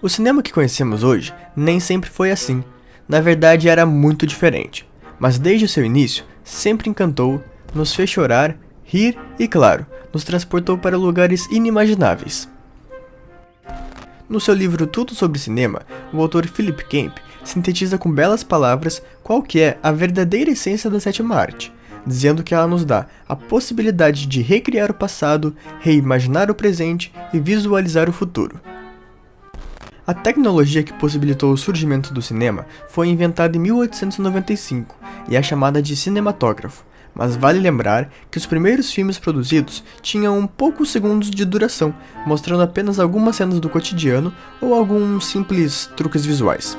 O cinema que conhecemos hoje nem sempre foi assim. Na verdade, era muito diferente. Mas desde o seu início, sempre encantou, nos fez chorar, rir e, claro, nos transportou para lugares inimagináveis. No seu livro Tudo sobre Cinema, o autor Philip Kemp sintetiza com belas palavras qual que é a verdadeira essência da sétima arte, dizendo que ela nos dá a possibilidade de recriar o passado, reimaginar o presente e visualizar o futuro. A tecnologia que possibilitou o surgimento do cinema foi inventada em 1895 e é chamada de cinematógrafo, mas vale lembrar que os primeiros filmes produzidos tinham poucos segundos de duração, mostrando apenas algumas cenas do cotidiano ou alguns simples truques visuais.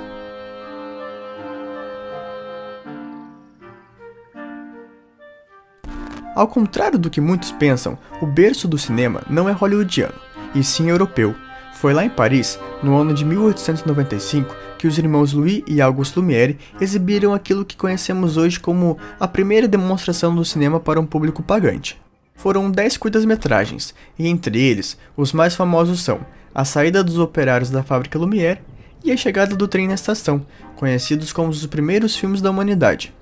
Ao contrário do que muitos pensam, o berço do cinema não é hollywoodiano, e sim europeu. Foi lá em Paris, no ano de 1895, que os irmãos Louis e Auguste Lumière exibiram aquilo que conhecemos hoje como a primeira demonstração do cinema para um público pagante. Foram 10 curtas-metragens, e entre eles, os mais famosos são A Saída dos Operários da Fábrica Lumière e A Chegada do Trem na Estação, conhecidos como os primeiros filmes da humanidade.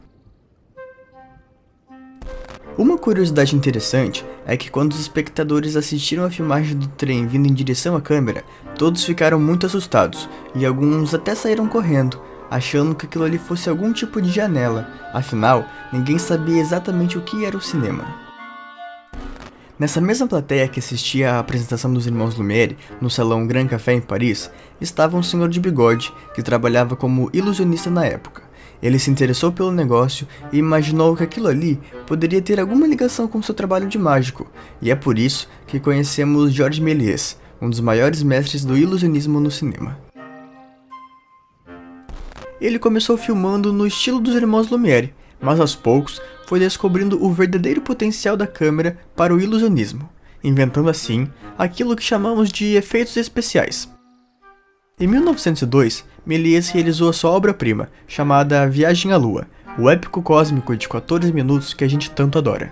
Uma curiosidade interessante é que quando os espectadores assistiram a filmagem do trem vindo em direção à câmera, todos ficaram muito assustados, e alguns até saíram correndo, achando que aquilo ali fosse algum tipo de janela, afinal, ninguém sabia exatamente o que era o cinema. Nessa mesma plateia que assistia à apresentação dos irmãos Lumière, no Salão Grand Café em Paris, estava um senhor de bigode, que trabalhava como ilusionista na época. Ele se interessou pelo negócio e imaginou que aquilo ali poderia ter alguma ligação com seu trabalho de mágico, e é por isso que conhecemos Georges Méliès, um dos maiores mestres do ilusionismo no cinema. Ele começou filmando no estilo dos irmãos Lumière, mas aos poucos foi descobrindo o verdadeiro potencial da câmera para o ilusionismo, inventando assim aquilo que chamamos de efeitos especiais. Em 1902, Méliès realizou a sua obra-prima, chamada Viagem à Lua, o épico cósmico de 14 minutos que a gente tanto adora.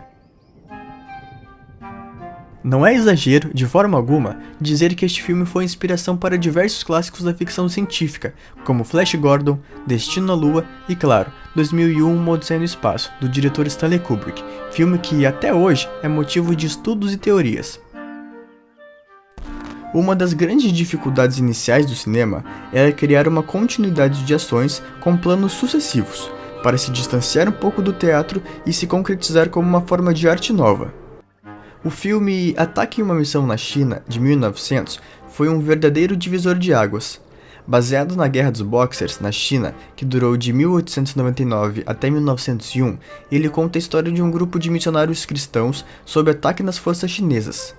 Não é exagero, de forma alguma, dizer que este filme foi inspiração para diversos clássicos da ficção científica, como Flash Gordon, Destino à Lua e, claro, 2001 Uma Odisseia no Espaço, do diretor Stanley Kubrick, filme que, até hoje, é motivo de estudos e teorias. Uma das grandes dificuldades iniciais do cinema era criar uma continuidade de ações com planos sucessivos, para se distanciar um pouco do teatro e se concretizar como uma forma de arte nova. O filme Ataque em uma Missão na China, de 1900, foi um verdadeiro divisor de águas. Baseado na Guerra dos Boxers, na China, que durou de 1899 até 1901, ele conta a história de um grupo de missionários cristãos sob ataque nas forças chinesas.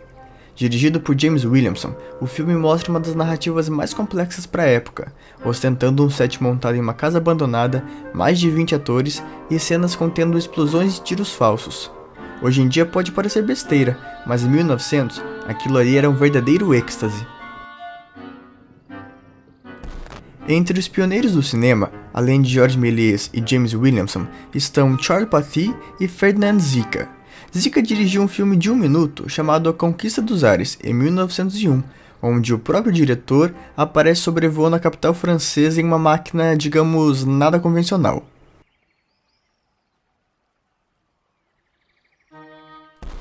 Dirigido por James Williamson, o filme mostra uma das narrativas mais complexas para a época, ostentando um set montado em uma casa abandonada, mais de 20 atores e cenas contendo explosões e tiros falsos. Hoje em dia pode parecer besteira, mas em 1900, aquilo ali era um verdadeiro êxtase. Entre os pioneiros do cinema, além de Georges Méliès e James Williamson, estão Charles Paty e Ferdinand Zika. Zika dirigiu um filme de 1 minuto chamado A Conquista dos Ares, em 1901, onde o próprio diretor aparece sobrevoando a capital francesa em uma máquina, digamos, nada convencional.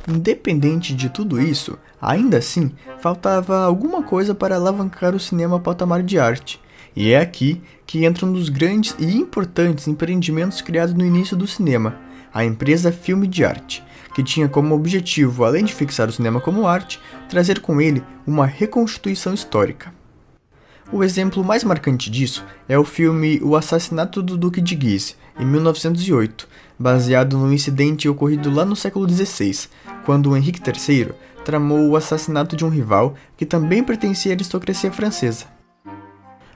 Independente de tudo isso, ainda assim, faltava alguma coisa para alavancar o cinema ao patamar de arte. E é aqui que entra um dos grandes e importantes empreendimentos criados no início do cinema, a empresa Filme de Arte, que tinha como objetivo, além de fixar o cinema como arte, trazer com ele uma reconstituição histórica. O exemplo mais marcante disso é o filme O Assassinato do Duque de Guise, em 1908, baseado num incidente ocorrido lá no século XVI, quando Henrique III tramou o assassinato de um rival que também pertencia à aristocracia francesa.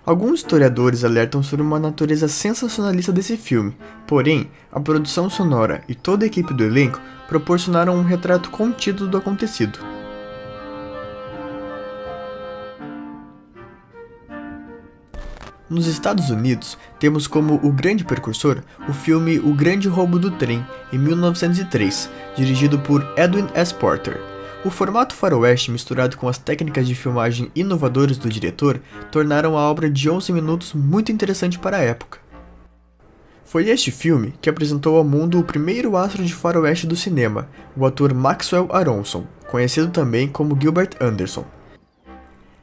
Alguns historiadores alertam sobre uma natureza sensacionalista desse filme, porém, a produção sonora e toda a equipe do elenco proporcionaram um retrato contido do acontecido. Nos Estados Unidos, temos como o grande precursor o filme O Grande Roubo do Trem, em 1903, dirigido por Edwin S. Porter. O formato faroeste misturado com as técnicas de filmagem inovadoras do diretor tornaram a obra de 11 minutos muito interessante para a época. Foi este filme que apresentou ao mundo o primeiro astro de faroeste do cinema, o ator Maxwell Aronson, conhecido também como Gilbert Anderson.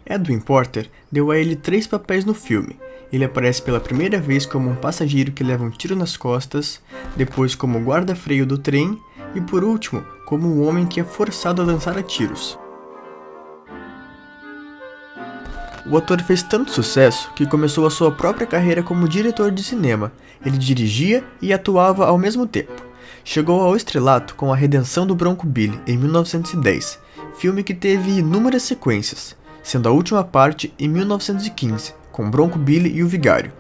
Edwin Porter deu a ele 3 papéis no filme. Ele aparece pela primeira vez como um passageiro que leva um tiro nas costas, depois como guarda-freio do trem e por último, como um homem que é forçado a dançar a tiros. O ator fez tanto sucesso que começou a sua própria carreira como diretor de cinema. Ele dirigia e atuava ao mesmo tempo. Chegou ao estrelato com A Redenção do Bronco Billy, em 1910, filme que teve inúmeras sequências, sendo a última parte em 1915, com Bronco Billy e o Vigário.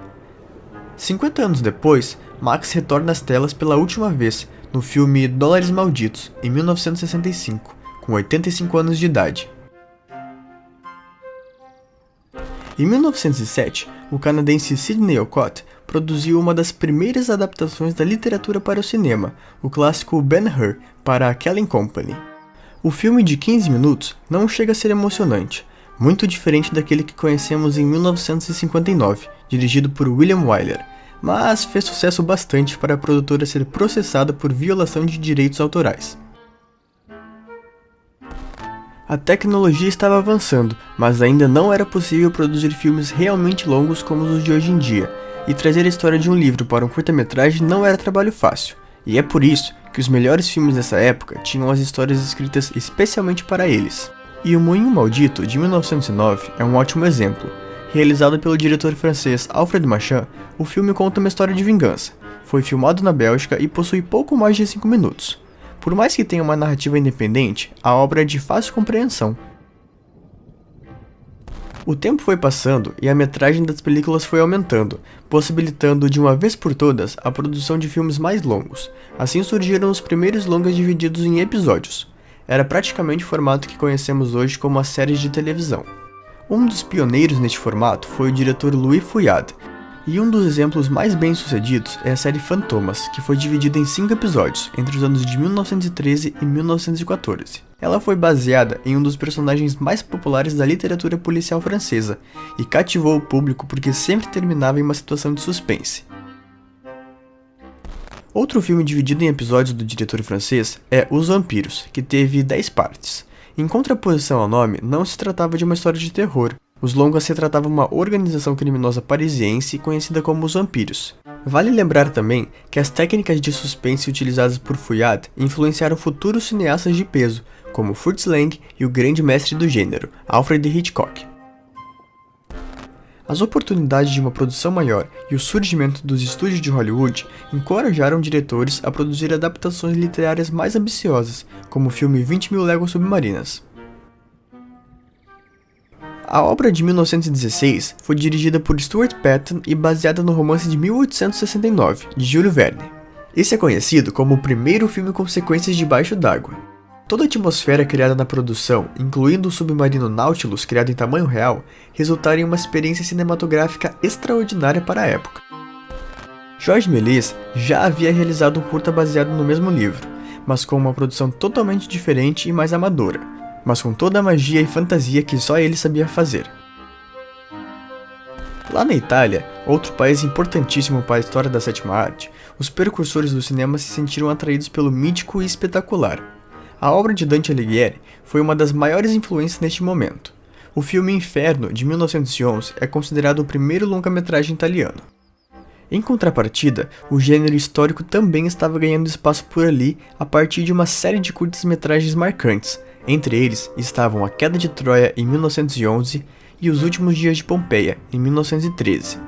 50 anos depois, Max retorna às telas pela última vez, no filme Dólares Malditos, em 1965, com 85 anos de idade. Em 1907, o canadense Sidney Olcott produziu uma das primeiras adaptações da literatura para o cinema, o clássico Ben-Hur, para a Kellen Company. O filme de 15 minutos não chega a ser emocionante, muito diferente daquele que conhecemos em 1959, dirigido por William Wyler, mas fez sucesso bastante para a produtora ser processada por violação de direitos autorais. A tecnologia estava avançando, mas ainda não era possível produzir filmes realmente longos como os de hoje em dia, e trazer a história de um livro para um curta-metragem não era trabalho fácil, e é por isso que os melhores filmes dessa época tinham as histórias escritas especialmente para eles. E O Moinho Maldito, de 1909, é um ótimo exemplo. Realizado pelo diretor francês Alfred Marchand, o filme conta uma história de vingança. Foi filmado na Bélgica e possui pouco mais de 5 minutos. Por mais que tenha uma narrativa independente, a obra é de fácil compreensão. O tempo foi passando e a metragem das películas foi aumentando, possibilitando de uma vez por todas a produção de filmes mais longos. Assim surgiram os primeiros longas divididos em episódios. Era praticamente o formato que conhecemos hoje como as séries de televisão. Um dos pioneiros neste formato foi o diretor Louis Fouillade, e um dos exemplos mais bem-sucedidos é a série Fantomas, que foi dividida em 5 episódios, entre os anos de 1913 e 1914. Ela foi baseada em um dos personagens mais populares da literatura policial francesa, e cativou o público porque sempre terminava em uma situação de suspense. Outro filme dividido em episódios do diretor francês é Os Vampiros, que teve 10 partes. Em contraposição ao nome, não se tratava de uma história de terror. Os longas retratavam uma organização criminosa parisiense conhecida como os Vampiros. Vale lembrar também que as técnicas de suspense utilizadas por Fouillade influenciaram futuros cineastas de peso, como Fritz Lang e o grande mestre do gênero, Alfred Hitchcock. As oportunidades de uma produção maior e o surgimento dos estúdios de Hollywood encorajaram diretores a produzir adaptações literárias mais ambiciosas, como o filme 20.000 Léguas Submarinas. A obra de 1916 foi dirigida por Stuart Patton e baseada no romance de 1869, de Júlio Verne. Esse é conhecido como o primeiro filme com sequências debaixo d'água. Toda a atmosfera criada na produção, incluindo o submarino Nautilus criado em tamanho real, resultaram em uma experiência cinematográfica extraordinária para a época. Georges Méliès já havia realizado um curta baseado no mesmo livro, mas com uma produção totalmente diferente e mais amadora, mas com toda a magia e fantasia que só ele sabia fazer. Lá na Itália, outro país importantíssimo para a história da sétima arte, os precursores do cinema se sentiram atraídos pelo mítico e espetacular. A obra de Dante Alighieri foi uma das maiores influências neste momento. O filme Inferno, de 1911, é considerado o primeiro longa-metragem italiano. Em contrapartida, o gênero histórico também estava ganhando espaço por ali a partir de uma série de curtas-metragens marcantes. Entre eles estavam A Queda de Troia, em 1911, e Os Últimos Dias de Pompeia, em 1913.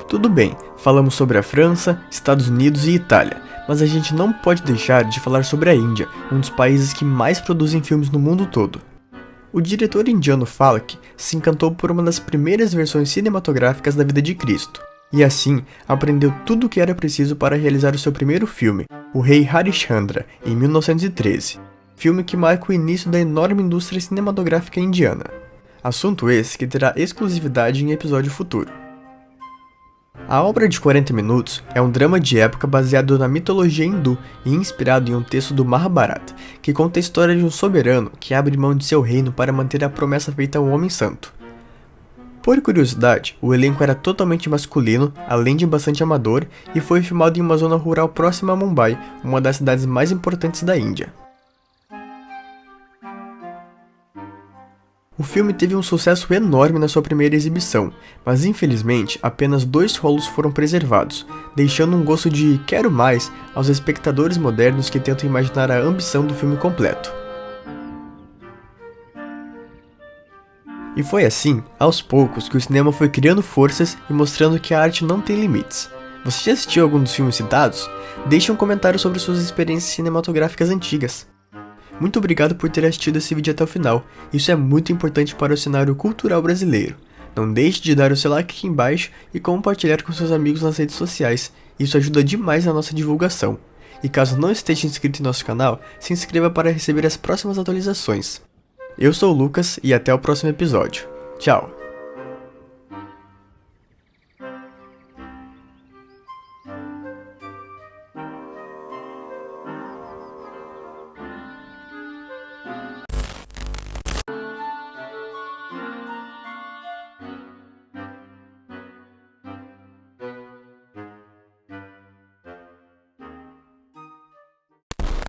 Tudo bem, falamos sobre a França, Estados Unidos e Itália, mas a gente não pode deixar de falar sobre a Índia, um dos países que mais produzem filmes no mundo todo. O diretor indiano Falk se encantou por uma das primeiras versões cinematográficas da vida de Cristo, e assim aprendeu tudo o que era preciso para realizar o seu primeiro filme, O Rei Harishchandra, em 1913, filme que marca o início da enorme indústria cinematográfica indiana. Assunto esse que terá exclusividade em episódio futuro. A obra de 40 minutos é um drama de época baseado na mitologia hindu e inspirado em um texto do Mahabharata, que conta a história de um soberano que abre mão de seu reino para manter a promessa feita a um homem santo. Por curiosidade, o elenco era totalmente masculino, além de bastante amador, e foi filmado em uma zona rural próxima a Mumbai, uma das cidades mais importantes da Índia. O filme teve um sucesso enorme na sua primeira exibição, mas infelizmente apenas 2 rolos foram preservados, deixando um gosto de "quero mais" aos espectadores modernos que tentam imaginar a ambição do filme completo. E foi assim, aos poucos, que o cinema foi criando forças e mostrando que a arte não tem limites. Você já assistiu algum dos filmes citados? Deixe um comentário sobre suas experiências cinematográficas antigas. Muito obrigado por ter assistido esse vídeo até o final, isso é muito importante para o cenário cultural brasileiro. Não deixe de dar o seu like aqui embaixo e compartilhar com seus amigos nas redes sociais, isso ajuda demais na nossa divulgação. E caso não esteja inscrito em nosso canal, se inscreva para receber as próximas atualizações. Eu sou o Lucas e até o próximo episódio. Tchau!